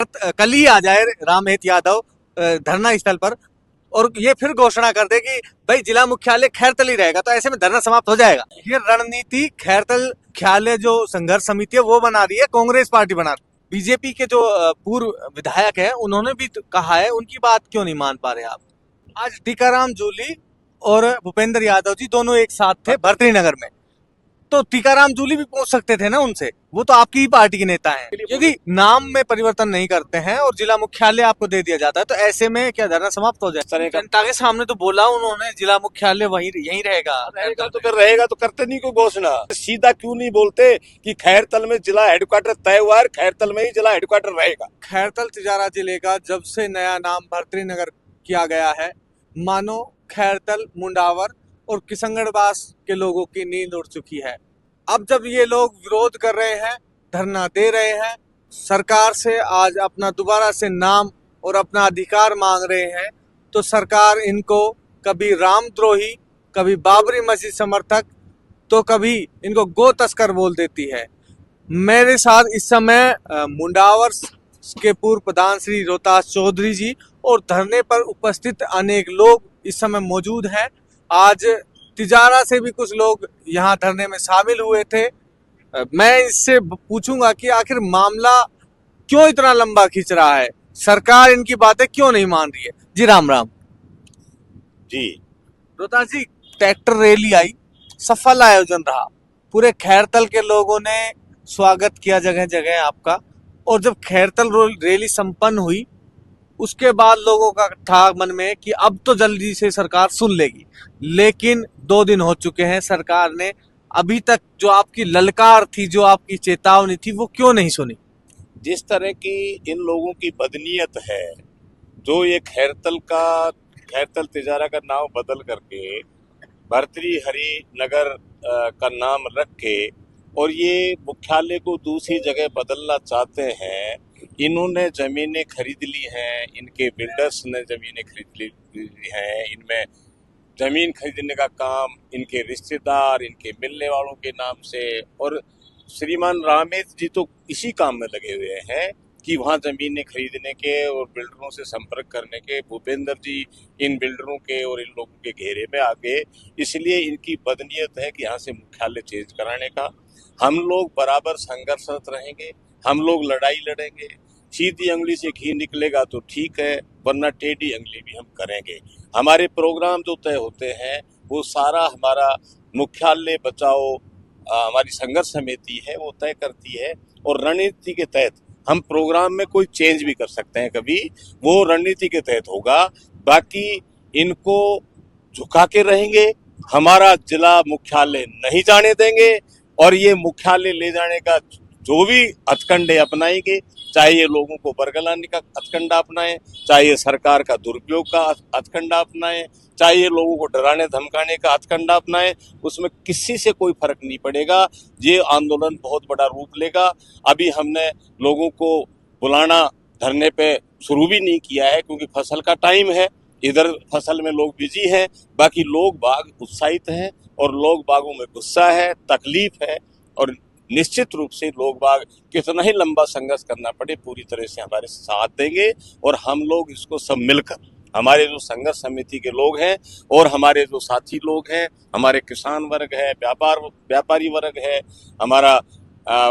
कल ही आ जाए रामहेत यादव धरना स्थल पर और ये फिर घोषणा कर दे कि भाई जिला मुख्यालय खैरतल ही रहेगा, तो ऐसे में धरना समाप्त हो जाएगा। ये रणनीति खैरतल मुख्यालय जो संघर्ष समिति है वो बना रही है, कांग्रेस पार्टी बना रही है। बीजेपी के जो पूर्व विधायक है उन्होंने भी कहा है, उनकी बात क्यों नहीं मान पा रहे आप? आज टीकाराम जूली और भूपेंद्र यादव जी दोनों एक साथ थे भर्तृहरि नगर में, तो टीकाराम जूली भी पूछ सकते थे ना उनसे, वो तो आपकी ही पार्टी के नेता हैं। यदि नाम में परिवर्तन नहीं करते हैं और जिला मुख्यालय आपको दे दिया जाता है तो ऐसे में क्या धरना समाप्त हो जाए? जनता के सामने तो बोला उन्होंने जिला मुख्यालय वहीं यहीं रहेगा। रहेगा तो करते नहीं कोई घोषणा, सीधा क्यों नहीं बोलते कि खैरतल में जिला हेडक्वार्टर तय हुआ है, खैरतल में ही जिला हेडक्वार्टर रहेगा। खैरतल तिजारा जिले का जब से नया नाम भर्तृहरि नगर किया गया है, मानो खैरतल, मुंडावर और किशनगढ़वास के लोगों की नींद उड़ चुकी है। अब जब ये लोग विरोध कर रहे हैं, धरना दे रहे हैं, सरकार से आज अपना दोबारा से नाम और अपना अधिकार मांग रहे हैं, तो सरकार इनको कभी रामद्रोही, कभी बाबरी मस्जिद समर्थक, तो कभी इनको गो तस्कर बोल देती है। मेरे साथ इस समय मुंडावर के पूर्व प्रधान श्री रोहतास चौधरी जी और धरने पर उपस्थित अनेक लोग इस समय मौजूद हैं। आज तिजारा से भी कुछ लोग यहाँ धरने में शामिल हुए थे। मैं इससे पूछूंगा कि आखिर मामला क्यों इतना लंबा खींच रहा है, सरकार इनकी बातें क्यों नहीं मान रही है। जी राम राम जी। रोहतास जी, ट्रैक्टर रैली आई, सफल आयोजन रहा, पूरे खैरतल के लोगों ने स्वागत किया जगह जगह आपका, और जब खैरतल रैली संपन्न हुई उसके बाद लोगों का था मन में कि अब तो जल्दी से सरकार सुन लेगी, लेकिन 2 दिन हो चुके हैं, सरकार ने अभी तक जो आपकी ललकार थी, जो आपकी चेतावनी थी, वो क्यों नहीं सुनी? जिस तरह की इन लोगों की बदनीयत है, जो ये खैरतल तिजारा का नाम बदल करके भर्तृहरि नगर का नाम रख के और ये मुख्यालय को दूसरी जगह बदलना चाहते हैं। इन्होंने जमीनें खरीद ली हैं, इनके बिल्डर्स ने जमीनें खरीद ली हैं, इनमें जमीन खरीदने का काम इनके रिश्तेदार, इनके मिलने वालों के नाम से, और श्रीमान रामेत जी तो इसी काम में लगे हुए हैं कि वहाँ जमीनें खरीदने के और बिल्डरों से संपर्क करने के। भूपेंद्र जी इन बिल्डरों के और इन लोगों के घेरे में आ गए, इसलिए इनकी बदनीयत है कि यहाँ से मुख्यालय चेंज कराने का। हम लोग बराबर संघर्षरत रहेंगे, हम लोग लड़ाई लड़ेंगे। सीधी अंगुली से घी निकलेगा तो ठीक है, वरना टेढ़ी अंगुली भी हम करेंगे। हमारे प्रोग्राम जो तय होते हैं वो सारा हमारा मुख्यालय बचाओ हमारी संघर्ष समिति है वो तय करती है, और रणनीति के तहत हम प्रोग्राम में कोई चेंज भी कर सकते हैं, कभी वो रणनीति के तहत होगा। बाकी इनको झुका के रहेंगे, हमारा जिला मुख्यालय नहीं जाने देंगे, और ये मुख्यालय ले जाने का जो भी हथकंडे अपनाएंगे, चाहे ये लोगों को बरगलाने का हथकंडा अपनाएं, चाहे ये सरकार का दुरुपयोग का हथकंडा अपनाएं, चाहे ये लोगों को डराने धमकाने का हथकंडा अपनाएं, उसमें किसी से कोई फर्क नहीं पड़ेगा। ये आंदोलन बहुत बड़ा रूप लेगा। अभी हमने लोगों को बुलाना धरने पे शुरू भी नहीं किया है, क्योंकि फसल का टाइम है, इधर फसल में लोग बिजी हैं, बाकी लोग बाग उत्साहित हैं और लोग बागों में गुस्सा है, तकलीफ है, और निश्चित रूप से लोग बाग कितना ही लंबा संघर्ष करना पड़े पूरी तरह से हमारे साथ देंगे। और हम लोग इसको सब मिलकर, हमारे जो संघर्ष समिति के लोग हैं और हमारे जो साथी लोग हैं, हमारे किसान वर्ग है, व्यापारी वर्ग है, हमारा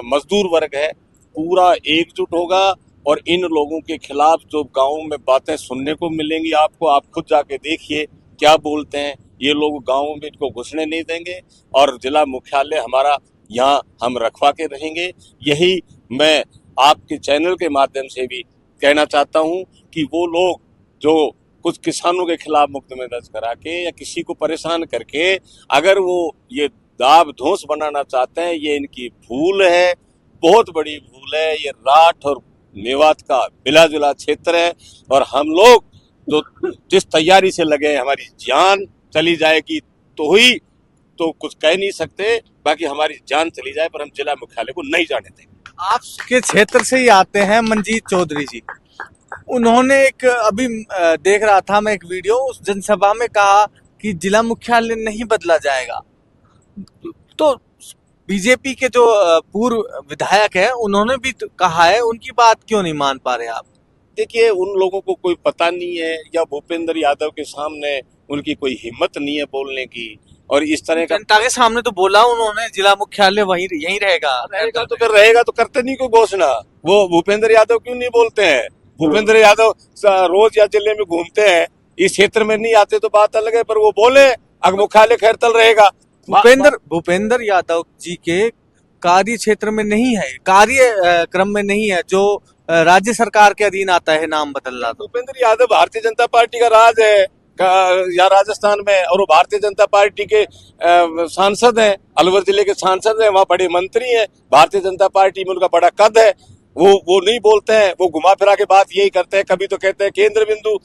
मजदूर वर्ग है, पूरा एकजुट होगा। और इन लोगों के खिलाफ जो गाँव में बातें सुनने को मिलेंगी आपको, आप खुद जाके देखिए क्या बोलते हैं ये लोग। गाँव में इनको घुसने नहीं देंगे और जिला मुख्यालय हमारा यहाँ हम रखवा के रहेंगे। यही मैं आपके चैनल के माध्यम से भी कहना चाहता हूँ कि वो लोग जो कुछ किसानों के खिलाफ मुकदमे दर्ज करा के या किसी को परेशान करके अगर वो ये दाब धोस बनाना चाहते हैं, ये इनकी भूल है, बहुत बड़ी भूल है। ये राठ और मेवात का मिला जुला क्षेत्र है, और हम लोग जो जिस तैयारी से लगे, हमारी जान चली जाएगी तो ही तो कुछ कह नहीं सकते, बाकी हमारी जान चली जाए पर हम जिला मुख्यालय को नहीं जाने देंगे। आपके क्षेत्र से ही आते हैं मंजीत चौधरी जी, उन्होंने एक अभी देख रहा था मैं एक वीडियो, उस जनसभा में कहा कि जिला मुख्यालय नहीं बदला जाएगा। तो बीजेपी के जो पूर्व विधायक है उन्होंने भी तो कहा है, उनकी बात क्यों नहीं मान पा रहे आप? देखिए, उन लोगों को कोई पता नहीं है या भूपेंद्र यादव के सामने उनकी कोई हिम्मत नहीं है बोलने की, और इस तरह का जनता के सामने तो बोला उन्होंने, जिला मुख्यालय वहीं यहीं रहेगा। रहेगा तो फिर रहेगा, तो करते नहीं कोई घोषणा। वो भूपेंद्र यादव क्यों नहीं बोलते हैं? भूपेंद्र यादव रोज या जिले में घूमते हैं, इस क्षेत्र में नहीं आते तो बात अलग है, पर वो बोले अगर मुख्यालय खैरतल रहेगा। भूपेंद्र यादव जी के कार्य क्षेत्र में नहीं है, कार्य क्रम में नहीं है, जो राज्य सरकार के अधीन आता है नाम बदलना। तो भूपेंद्र यादव भारतीय जनता पार्टी का राज है या राजस्थान में, और वो भारतीय जनता पार्टी के सांसद हैं, अलवर जिले के सांसद हैं, वहाँ बड़े मंत्री हैं, भारतीय जनता पार्टी में उनका बड़ा कद है। वो नहीं बोलते हैं, वो घुमा फिरा के बात यही करते हैं। कभी तो कहते हैं केंद्र बिंदु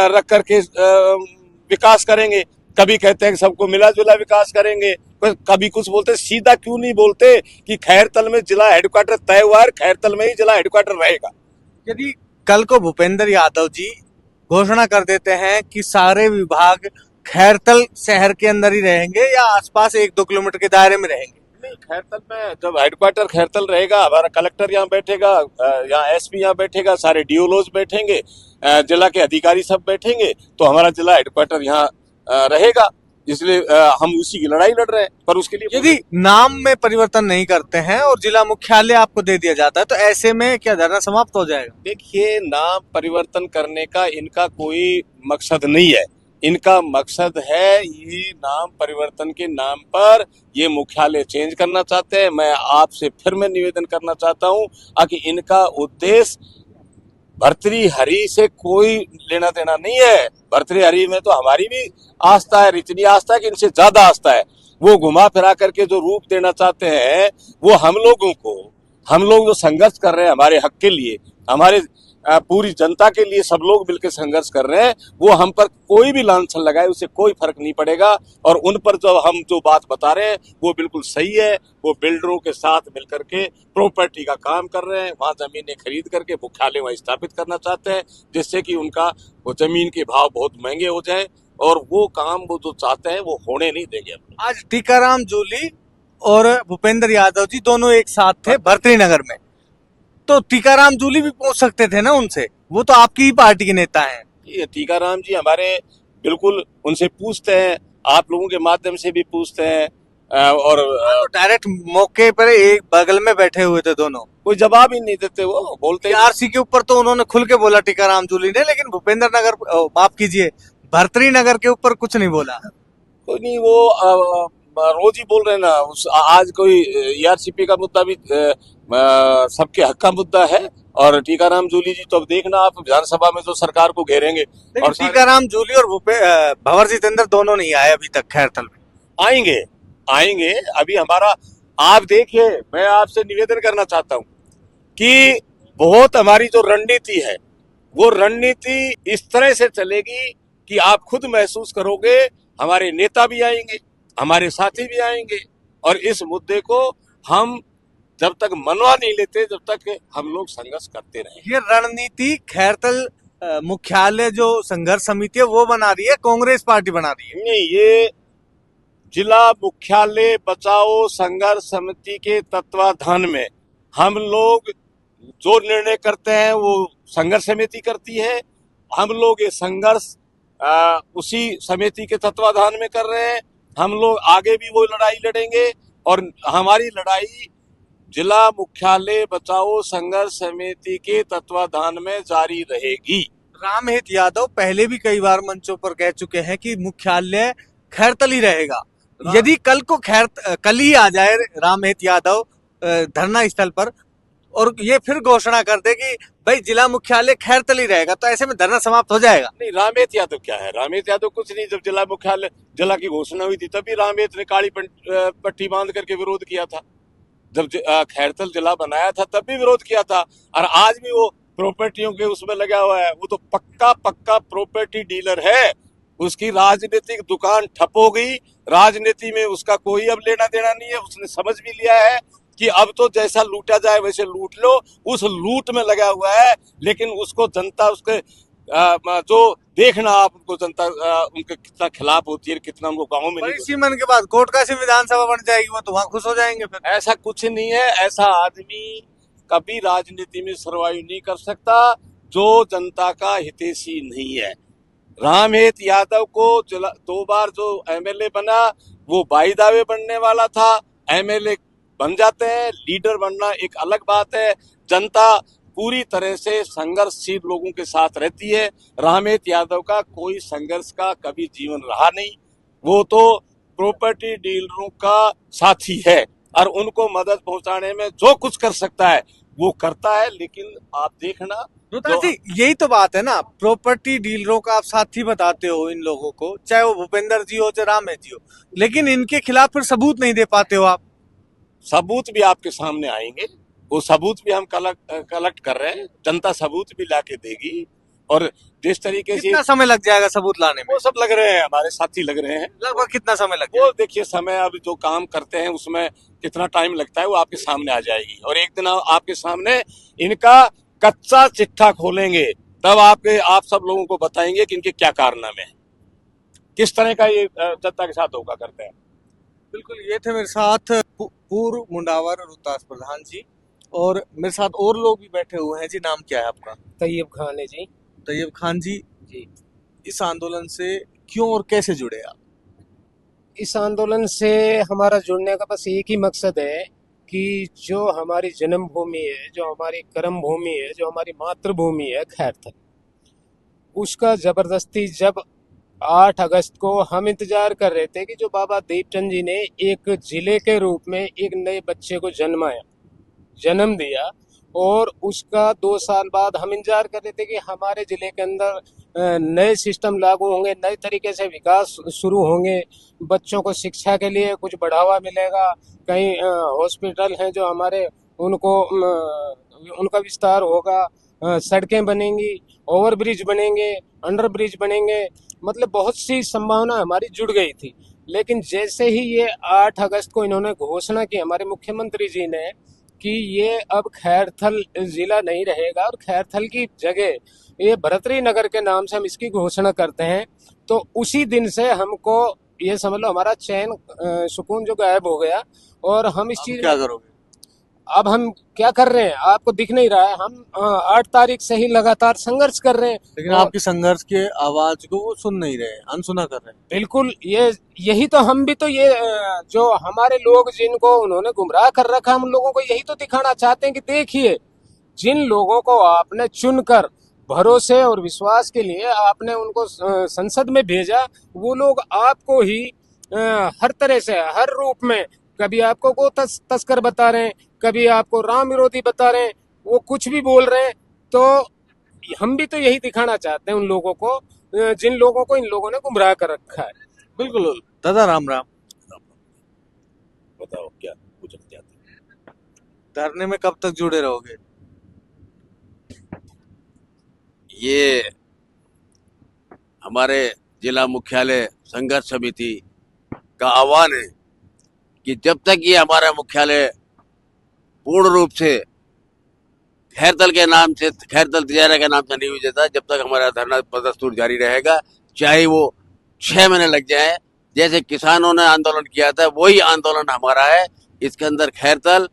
रख करके विकास करेंगे, कभी कहते हैं सबको मिला जुला विकास करेंगे, कभी कुछ बोलते हैं। सीधा क्यों नहीं बोलते कि खैरतल में जिला हेडक्वार्टर तय हुआ है, खैरतल में ही जिला हेडक्वार्टर रहेगा। यदि कल को भूपेंद्र यादव जी घोषणा कर देते हैं कि सारे विभाग खैरतल शहर के अंदर ही रहेंगे या आसपास 1-2 किलोमीटर के दायरे में रहेंगे? नहीं, खैरतल में जब हेडक्वार्टर खैरतल रहेगा, हमारा कलेक्टर यहाँ बैठेगा, यहाँ एसपी यहाँ बैठेगा, सारे डीओलोज बैठेंगे, जिला के अधिकारी सब बैठेंगे, तो हमारा जिला हेडक्वार्टर यहाँ रहेगा। इसलिए हम उसी की लड़ाई लड़ रहे हैं। पर उसके लिए यदि नाम में परिवर्तन नहीं करते हैं और जिला मुख्यालय आपको दे दिया जाता है तो ऐसे में क्या धरना समाप्त हो जाएगा? देखिए, नाम परिवर्तन करने का इनका कोई मकसद नहीं है। इनका मकसद है ये नाम परिवर्तन के नाम पर ये मुख्यालय चेंज करना चाहते हैं। मैं आपसे फिर मैं निवेदन करना चाहता हूं कि इनका उद्देश्य भर्तृहरि से कोई लेना देना नहीं है। भर्तृहरि में तो हमारी भी आस्था है, इतनी आस्था है कि इनसे ज्यादा आस्था है। वो घुमा फिरा करके जो रूप देना चाहते हैं वो हम लोगों को, हम लोग जो संघर्ष कर रहे हैं हमारे हक के लिए, हमारे पूरी जनता के लिए सब लोग मिलकर संघर्ष कर रहे हैं, वो हम पर कोई भी लांछन लगाए उससे कोई फर्क नहीं पड़ेगा। और उन पर जो हम जो बात बता रहे हैं वो बिल्कुल सही है। वो बिल्डरों के साथ मिलकर के प्रॉपर्टी का काम कर रहे हैं, वहां जमीनें खरीद करके मुख्यालय वहां स्थापित करना चाहते हैं, जिससे कि उनका वो जमीन के भाव बहुत महंगे हो जाए, और वो काम वो जो चाहते हैं वो होने नहीं देंगे। आज टीकाराम जूली और भूपेंद्र यादव जी दोनों एक साथ थे भर्तृनगर में, तो टीकाराम जूली भी पूछ सकते थे ना उनसे, वो तो आपकी ही पार्टी के नेता हैं। ये टीकाराम जी हमारे बिल्कुल उनसे पूछते हैं, आप लोगों के माध्यम से भी पूछते हैं, और डायरेक्ट मौके पर एक बगल में बैठे हुए थे दोनों, कोई जवाब ही नहीं देते। वो बोलते आरसी के ऊपर तो उन्होंने खुल के बोला टीकाराम जूली ने, लेकिन भूपेंद्र नगर, माफ कीजिए, भर्तृनगर के ऊपर कुछ नहीं बोला। कोई नहीं, वो रोज ही बोल रहे हैं ना। आज कोई ईआरसीपी का मुद्दा भी सबके हक का मुद्दा है, और टीकाराम जूली जी तो अब देखना आप विधानसभा में जो सरकार को घेरेंगे। और टीकाराम जूली और भंवर जितेंद्र दोनों नहीं आए अभी तक खैरतल में। आएंगे आएंगे अभी हमारा, आप देखिए, मैं आपसे निवेदन करना चाहता हूं कि बहुत हमारी जो रणनीति है वो रणनीति इस तरह से चलेगी कि आप खुद महसूस करोगे, हमारे नेता भी आएंगे, हमारे साथी भी आएंगे, और इस मुद्दे को हम जब तक मनवा नहीं लेते जब तक हम लोग संघर्ष करते रहेंगे। ये रणनीति खैरतल मुख्यालय जो संघर्ष समिति है वो बना रही है, कांग्रेस पार्टी बना रही है? नहीं, ये जिला मुख्यालय बचाओ संघर्ष समिति के तत्वाधान में हम लोग जो निर्णय करते हैं वो संघर्ष समिति करती है। हम लोग ये संघर्ष उसी समिति के तत्वाधान में कर रहे हैं। हम लोग आगे भी वो लड़ाई लड़ेंगे, और हमारी लड़ाई जिला मुख्यालय बचाओ संघर्ष समिति के तत्वाधान में जारी रहेगी। रामहित यादव पहले भी कई बार मंचों पर कह चुके हैं कि मुख्यालय खैरतल ही रहेगा। यदि कल ही आ जाए रामहित यादव धरना स्थल पर और ये फिर घोषणा कर दे कि भाई जिला मुख्यालय खैरतल ही रहेगा, तो ऐसे में धरना समाप्त हो जाएगा? नहीं, रामहित यादव क्या है? रामहित यादव कुछ नहीं। जब जिला मुख्यालय जिला की घोषणा हुई थी तभी रामहित ने काली पट्टी बांध करके विरोध किया था। जब खैरतल जिला बनाया था तब भी विरोध किया था, और आज भी वो प्रॉपर्टियों के उसमें लगा हुआ है। वो तो पक्का प्रॉपर्टी डीलर है। उसकी राजनीतिक दुकान ठप हो गई, राजनीति में उसका कोई अब लेना देना नहीं है। उसने समझ भी लिया है कि अब तो जैसा लूटा जाए वैसे लूट लो, उस लूट में लगा हुआ है। लेकिन उसको जनता उसके जो देखना आप उनको जनता उनके कितना खिलाफ होती है, कितना उनको गाँव में पर नहीं इसी मन के बाद कोर्ट का विधानसभा बन जाएगी, वो तो वहां खुश हो जाएंगे फिर। ऐसा कुछ नहीं है। ऐसा आदमी कभी राजनीति में सर्वाइव नहीं कर सकता जो जनता का हितैषी नहीं है। रामहेत यादव को 2 बार जो एमएलए बना वो बाई दावे बनने वाला था। एमएलए बन जाते हैं, लीडर बनना एक अलग बात है। जनता पूरी तरह से संघर्षशील लोगों के साथ रहती है। रामहेत यादव का कोई संघर्ष का कभी जीवन रहा नहीं। वो तो प्रॉपर्टी डीलरों का साथी है और उनको मदद पहुंचाने में जो कुछ कर सकता है वो करता है। लेकिन आप देखना रोहतास जी, यही तो बात है ना, प्रॉपर्टी डीलरों का आप साथी बताते हो इन लोगों को, चाहे वो भूपेंद्र जी हो चाहे रामेश जी हो, लेकिन इनके खिलाफ फिर सबूत नहीं दे पाते हो आप। सबूत भी आपके सामने आएंगे, वो सबूत भी हम कलेक्ट कर रहे हैं। जनता सबूत भी लाके देगी और जिस तरीके से कितना समय लग जाएगा सबूत लाने में? वो सब लग रहे हैं, हमारे साथी लग रहे हैं। लगभग कितना समय लग वो देखिए समय अब जो काम करते हैं उसमें कितना टाइम लगता है वो आपके सामने आ जाएगी। और एक दिन आपके सामने इनका कच्चा चिट्ठा खोलेंगे, तब आप सब लोगों को बताएंगे कि इनके क्या कारनामे हैं, किस तरह का ये जनता के साथ धोखा करते हैं। बिल्कुल, ये थे मेरे साथ पूर्व मुंडावर रोहतास प्रधान जी, और मेरे साथ और लोग भी बैठे हुए हैं जी। नाम क्या है आपका? तैयब खान है जी। तैयब खान जी, जी, इस आंदोलन से क्यों और कैसे जुड़े आप? इस आंदोलन से हमारा जुड़ने का बस एक ही मकसद है कि जो हमारी जन्मभूमि है, जो हमारी कर्म भूमि है, जो हमारी मातृभूमि है खैरथल, उसका जबरदस्ती जब 8 अगस्त को हम इंतजार कर रहे थे कि जो बाबा दीपचंद जी ने एक जिले के रूप में एक नए बच्चे को जन्म दिया, और उसका 2 साल बाद हम इंतजार कर रहे थे कि हमारे जिले के अंदर नए सिस्टम लागू होंगे, नए तरीके से विकास शुरू होंगे, बच्चों को शिक्षा के लिए कुछ बढ़ावा मिलेगा, कई हॉस्पिटल हैं जो हमारे उनका विस्तार होगा, सड़कें बनेंगी, ओवरब्रिज बनेंगे, अंडर ब्रिज बनेंगे, मतलब बहुत सी संभावना हमारी जुड़ गई थी। लेकिन जैसे ही ये 8 अगस्त को इन्होंने घोषणा की, हमारे मुख्यमंत्री जी ने, कि ये अब खैरथल जिला नहीं रहेगा और खैरथल की जगह ये भर्तृ नगर के नाम से हम इसकी घोषणा करते हैं, तो उसी दिन से हमको ये समझ लो हमारा चैन सुकून जो गायब हो गया। और हम इस आप चीज क्या करोगे? अब हम क्या कर रहे हैं आपको दिख नहीं रहा है, हम 8 तारीख से ही लगातार संघर्ष कर रहे हैं। लेकिन और आपकी संघर्ष के आवाज को वो सुन नहीं रहे, अनसुना कर रहे हैं। बिल्कुल, यही तो हम भी तो ये जो हमारे लोग जिनको उन्होंने गुमराह कर रखा है, हम लोगों को यही तो दिखाना चाहते हैं कि देखिए, जिन लोगों को आपने चुनकर भरोसे और विश्वास के लिए आपने उनको संसद में भेजा, वो लोग आपको ही हर तरह से हर रूप में, कभी आपको गो तस्कर बता रहे हैं, कभी आपको राम विरोधी बता रहे हैं, वो कुछ भी बोल रहे हैं। तो हम भी तो यही दिखाना चाहते हैं उन लोगों को, जिन लोगों को इन लोगों ने गुमराह कर रखा है। बिल्कुल दादा, राम राम। बताओ क्या पूछना चाहते हैं? धरने में कब तक जुड़े रहोगे? ये हमारे जिला मुख्यालय संघर्ष समिति का आह्वान है कि जब तक ये हमारा मुख्यालय पूर्ण रूप से खैरथल के नाम से, खैरथल तिजारा के नाम से नहीं हो जाता, जब तक हमारा धरना प्रदर्शन जारी रहेगा, चाहे वो 6 महीने लग जाए। जैसे किसानों ने आंदोलन किया था वही आंदोलन हमारा है। इसके अंदर खैरथल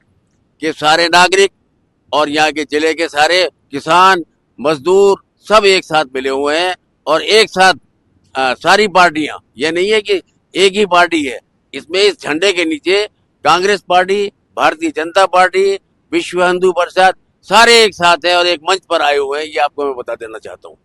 के सारे नागरिक और यहाँ के जिले के सारे किसान मजदूर सब एक साथ मिले हुए हैं, और एक साथ सारी पार्टियां, ये नहीं है कि एक ही पार्टी है इसमें। इस झंडे के नीचे कांग्रेस पार्टी, भारतीय जनता पार्टी, विश्व हिंदू परिषद सारे एक साथ है और एक मंच पर आए हुए हैं। ये आपको मैं बता देना चाहता हूँ।